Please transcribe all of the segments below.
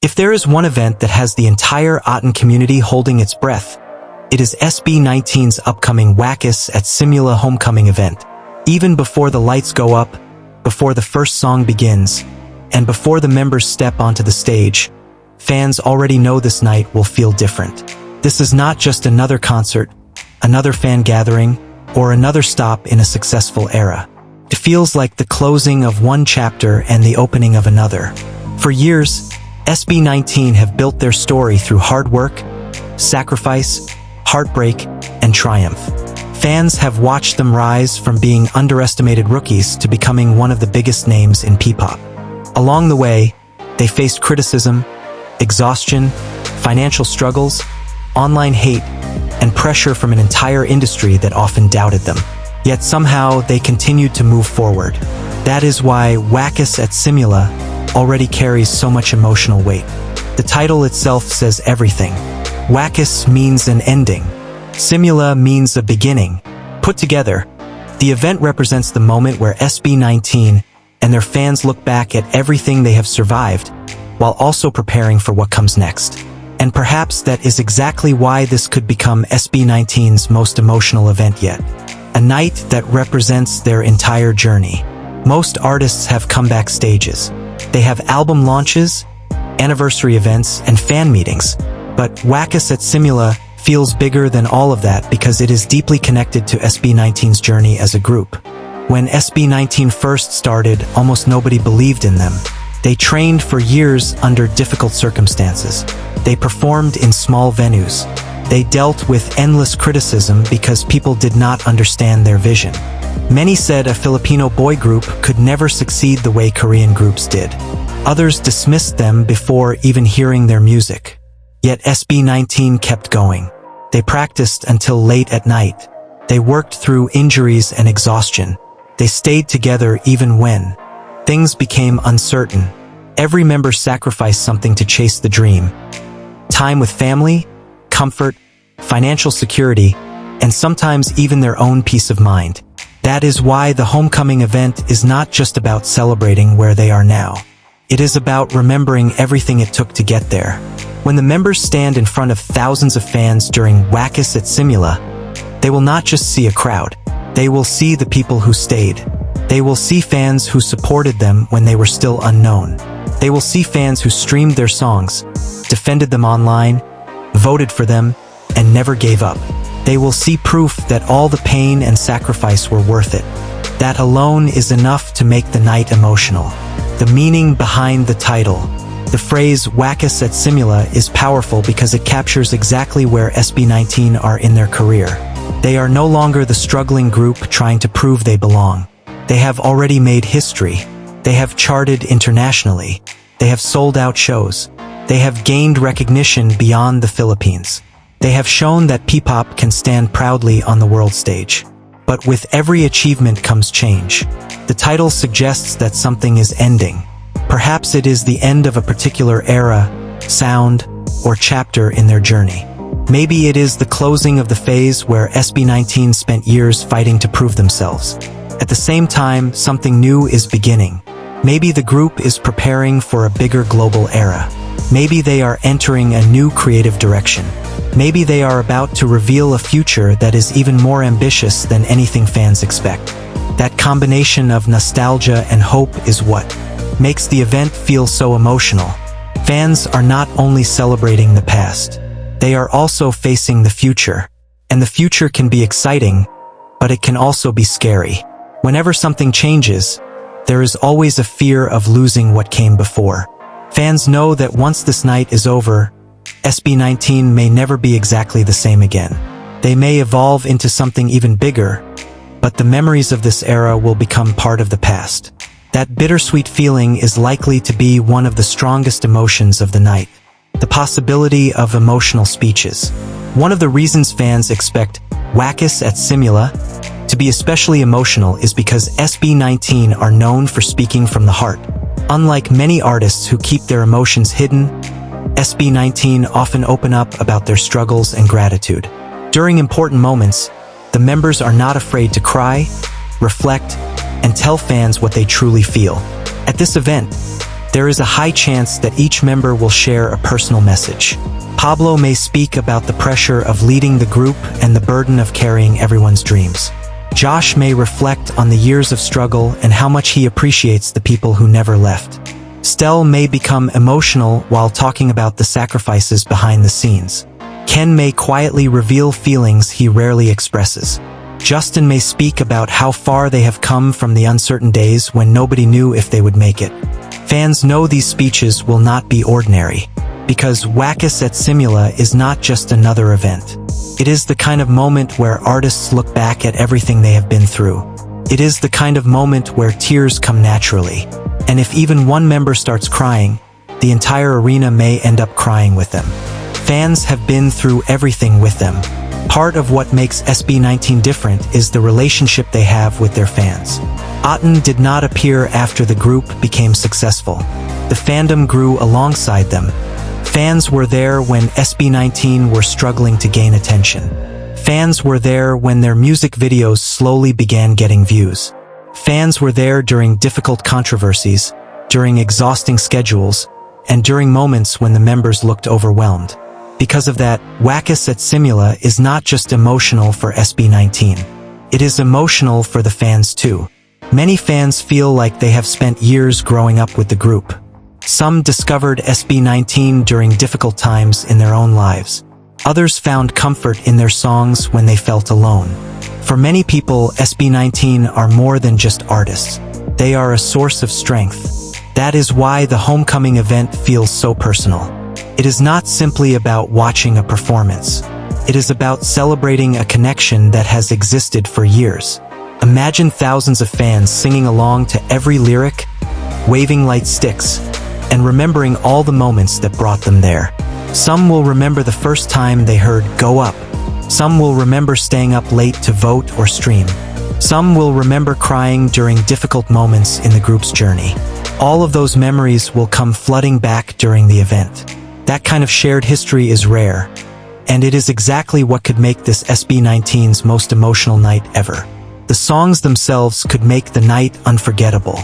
If there is one event that has the entire Aten community holding its breath, it is SB19's upcoming Wakas at Simula Homecoming Event. Even before the lights go up, before the first song begins, and before the members step onto the stage, fans already know this night will feel different. This is not just another concert, another fan gathering, or another stop in a successful era. It feels like the closing of one chapter and the opening of another. For years, SB19 have built their story through hard work, sacrifice, heartbreak, and triumph. Fans have watched them rise from being underestimated rookies to becoming one of the biggest names in P-pop. Along the way, they faced criticism, exhaustion, financial struggles, online hate, and pressure from an entire industry that often doubted them. Yet somehow they continued to move forward. That is why Wakas at Simula already carries so much emotional weight. The title itself says everything. Wakas means an ending. Simula means a beginning. Put together, the event represents the moment where SB19 and their fans look back at everything they have survived, while also preparing for what comes next. And perhaps that is exactly why this could become SB19's most emotional event yet. A night that represents their entire journey. Most artists have comeback stages. They have album launches, anniversary events, and fan meetings. But Wakas at Simula feels bigger than all of that because it is deeply connected to SB19's journey as a group. When SB19 first started, almost nobody believed in them. They trained for years under difficult circumstances. They performed in small venues. They dealt with endless criticism because people did not understand their vision. Many said a Filipino boy group could never succeed the way Korean groups did. Others dismissed them before even hearing their music. Yet SB19 kept going. They practiced until late at night. They worked through injuries and exhaustion. They stayed together even when things became uncertain. Every member sacrificed something to chase the dream. Time with family, comfort, financial security, and sometimes even their own peace of mind. That is why the homecoming event is not just about celebrating where they are now. It is about remembering everything it took to get there. When the members stand in front of thousands of fans during Wakas at Simula, they will not just see a crowd. They will see the people who stayed. They will see fans who supported them when they were still unknown. They will see fans who streamed their songs, defended them online, voted for them, and never gave up. They will see proof that all the pain and sacrifice were worth it. That alone is enough to make the night emotional. The meaning behind the title, the phrase Wakas at Simula, is powerful because it captures exactly where SB19 are in their career. They are no longer the struggling group trying to prove they belong. They have already made history. They have charted internationally. They have sold out shows. They have gained recognition beyond the Philippines. They have shown that P-pop can stand proudly on the world stage. But with every achievement comes change. The title suggests that something is ending. Perhaps it is the end of a particular era, sound, or chapter in their journey. Maybe it is the closing of the phase where SB19 spent years fighting to prove themselves. At the same time, something new is beginning. Maybe the group is preparing for a bigger global era. Maybe they are entering a new creative direction. Maybe they are about to reveal a future that is even more ambitious than anything fans expect. That combination of nostalgia and hope is what makes the event feel so emotional. Fans are not only celebrating the past, they are also facing the future. And the future can be exciting, but it can also be scary. Whenever something changes, there is always a fear of losing what came before. Fans know that once this night is over, SB19 may never be exactly the same again. They may evolve into something even bigger, but the memories of this era will become part of the past. That bittersweet feeling is likely to be one of the strongest emotions of the night. The possibility of emotional speeches. One of the reasons fans expect Wakas at Simula to be especially emotional is because SB19 are known for speaking from the heart. Unlike many artists who keep their emotions hidden, SB19 often open up about their struggles and gratitude. During important moments, the members are not afraid to cry, reflect, and tell fans what they truly feel. At this event, There is a high chance that each member will share a personal message. Pablo may speak about the pressure of leading the group and the burden of carrying everyone's dreams. Josh may reflect on the years of struggle and how much he appreciates the people who never left. Stell may become emotional while talking about the sacrifices behind the scenes. Ken may quietly reveal feelings he rarely expresses. Justin may speak about how far they have come from the uncertain days when nobody knew if they would make it. Fans know these speeches will not be ordinary, because Wakas at Simula is not just another event. It is the kind of moment where artists look back at everything they have been through. It is the kind of moment where tears come naturally. And if even one member starts crying, the entire arena may end up crying with them. Fans have been through everything with them. Part of what makes SB19 different is the relationship they have with their fans. Aten did not appear after the group became successful. The fandom grew alongside them. Fans were there when SB19 were struggling to gain attention. Fans were there when their music videos slowly began getting views. Fans were there during difficult controversies, during exhausting schedules, and during moments when the members looked overwhelmed. Because of that, Wakas at Simula is not just emotional for SB19. It is emotional for the fans too. Many fans feel like they have spent years growing up with the group. Some discovered SB19 during difficult times in their own lives. Others found comfort in their songs when they felt alone. For many people, SB19 are more than just artists. They are a source of strength. That is why the homecoming event feels so personal. It is not simply about watching a performance. It is about celebrating a connection that has existed for years. Imagine thousands of fans singing along to every lyric, waving light sticks, and remembering all the moments that brought them there. Some will remember the first time they heard "Go Up." Some will remember staying up late to vote or stream. Some will remember crying during difficult moments in the group's journey. All of those memories will come flooding back during the event. That kind of shared history is rare, and it is exactly what could make this SB19's most emotional night ever. The songs themselves could make the night unforgettable.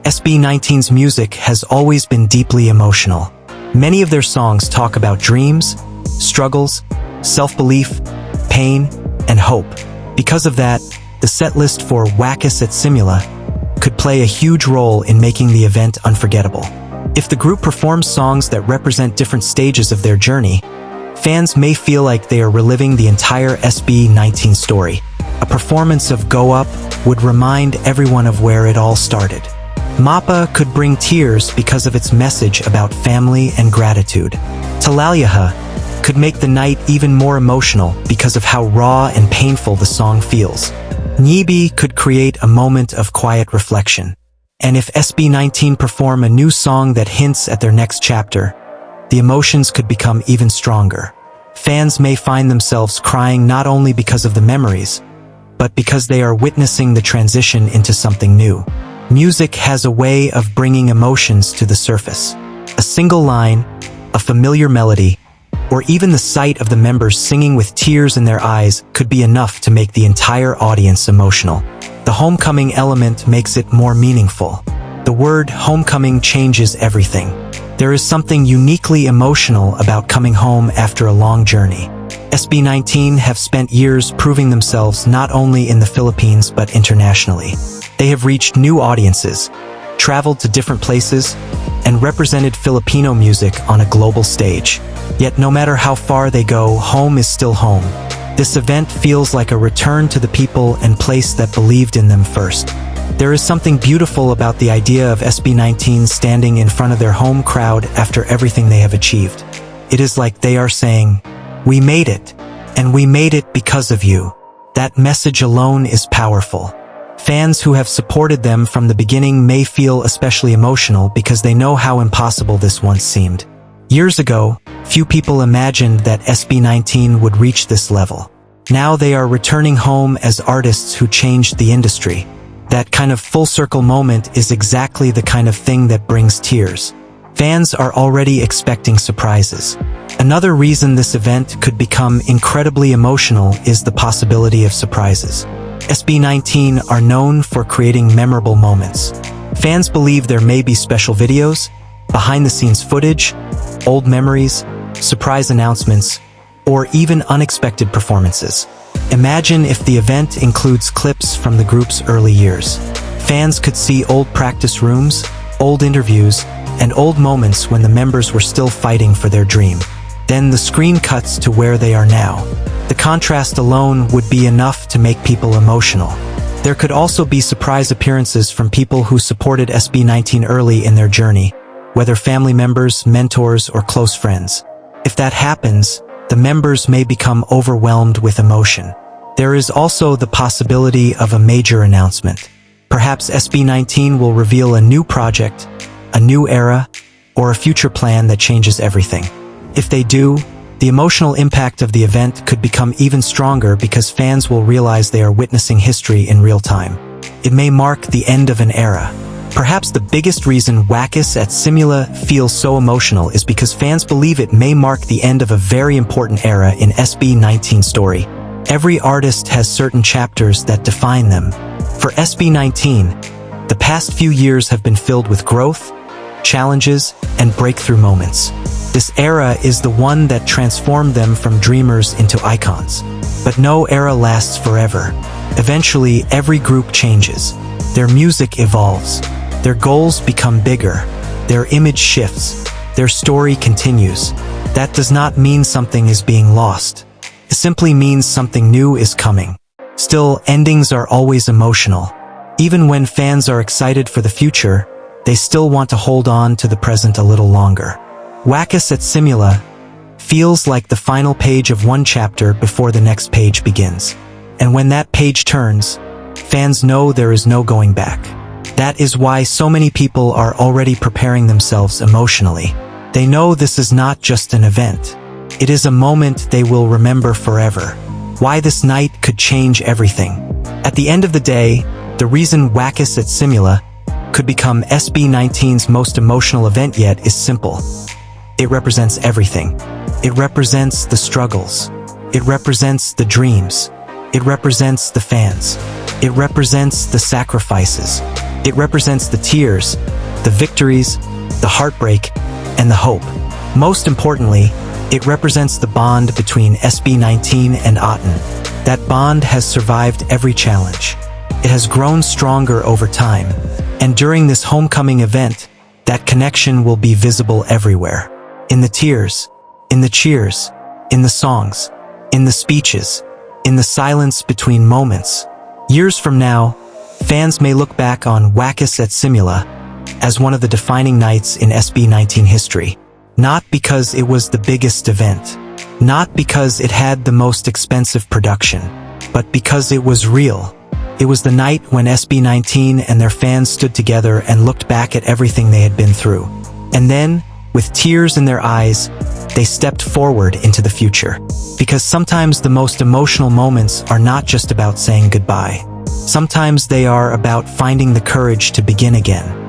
SB19's music has always been deeply emotional. Many of their songs talk about dreams, struggles, self-belief, pain, and hope. Because of that, the setlist for Wakas at Simula could play a huge role in making the event unforgettable. If the group performs songs that represent different stages of their journey, fans may feel like they are reliving the entire SB19 story. A performance of "Go Up" would remind everyone of where it all started. Mappa could bring tears because of its message about family and gratitude. Talaliaha could make the night even more emotional because of how raw and painful the song feels. Nyibi could create a moment of quiet reflection. And if SB19 perform a new song that hints at their next chapter, the emotions could become even stronger. Fans may find themselves crying not only because of the memories, but because they are witnessing the transition into something new. Music has a way of bringing emotions to the surface. A single line, a familiar melody, or even the sight of the members singing with tears in their eyes could be enough to make the entire audience emotional. The homecoming element makes it more meaningful. The word homecoming changes everything. There is something uniquely emotional about coming home after a long journey. SB19 have spent years proving themselves not only in the Philippines but internationally. They have reached new audiences, traveled to different places, and represented Filipino music on a global stage. Yet no matter how far they go, home is still home. This event feels like a return to the people and place that believed in them first. There is something beautiful about the idea of SB19 standing in front of their home crowd after everything they have achieved. It is like they are saying, "We made it, and we made it because of you." That message alone is powerful. Fans who have supported them from the beginning may feel especially emotional because they know how impossible this once seemed. Years ago, few people imagined that SB19 would reach this level. Now they are returning home as artists who changed the industry. That kind of full-circle moment is exactly the kind of thing that brings tears. Fans are already expecting surprises. Another reason this event could become incredibly emotional is the possibility of surprises. SB19 are known for creating memorable moments. Fans believe there may be special videos, behind-the-scenes footage, old memories, surprise announcements, or even unexpected performances. Imagine if the event includes clips from the group's early years. Fans could see old practice rooms, old interviews, and old moments when the members were still fighting for their dream. Then the screen cuts to where they are now. The contrast alone would be enough to make people emotional. There could also be surprise appearances from people who supported SB19 early in their journey, whether family members, mentors, or close friends. If that happens, the members may become overwhelmed with emotion. There is also the possibility of a major announcement. Perhaps SB19 will reveal a new project, a new era, or a future plan that changes everything. If they do, the emotional impact of the event could become even stronger because fans will realize they are witnessing history in real time. It may mark the end of an era. Perhaps the biggest reason Wakas at Simula feels so emotional is because fans believe it may mark the end of a very important era in SB19's story. Every artist has certain chapters that define them. For SB19, the past few years have been filled with growth, challenges, and breakthrough moments. This era is the one that transformed them from dreamers into icons. But no era lasts forever. Eventually, every group changes. Their music evolves. Their goals become bigger. Their image shifts. Their story continues. That does not mean something is being lost. It simply means something new is coming. Still, endings are always emotional. Even when fans are excited for the future, they still want to hold on to the present a little longer. Wakas at Simula feels like the final page of one chapter before the next page begins. And when that page turns, fans know there is no going back. That is why so many people are already preparing themselves emotionally. They know this is not just an event. It is a moment they will remember forever. Why this night could change everything. At the end of the day, the reason Wakas at Simula could become SB19's most emotional event yet is simple. It represents everything. It represents the struggles. It represents the dreams. It represents the fans. It represents the sacrifices. It represents the tears, the victories, the heartbreak, and the hope. Most importantly, it represents the bond between SB19 and Aten. That bond has survived every challenge. It has grown stronger over time. And during this homecoming event, that connection will be visible everywhere. In the tears, in the cheers, in the songs, in the speeches, in the silence between moments. Years from now, fans may look back on Wakas at Simula as one of the defining nights in SB19 history. Not because it was the biggest event, not because it had the most expensive production, but because it was real. It was the night when SB19 and their fans stood together and looked back at everything they had been through. And then, with tears in their eyes, they stepped forward into the future. Because sometimes the most emotional moments are not just about saying goodbye. Sometimes they are about finding the courage to begin again.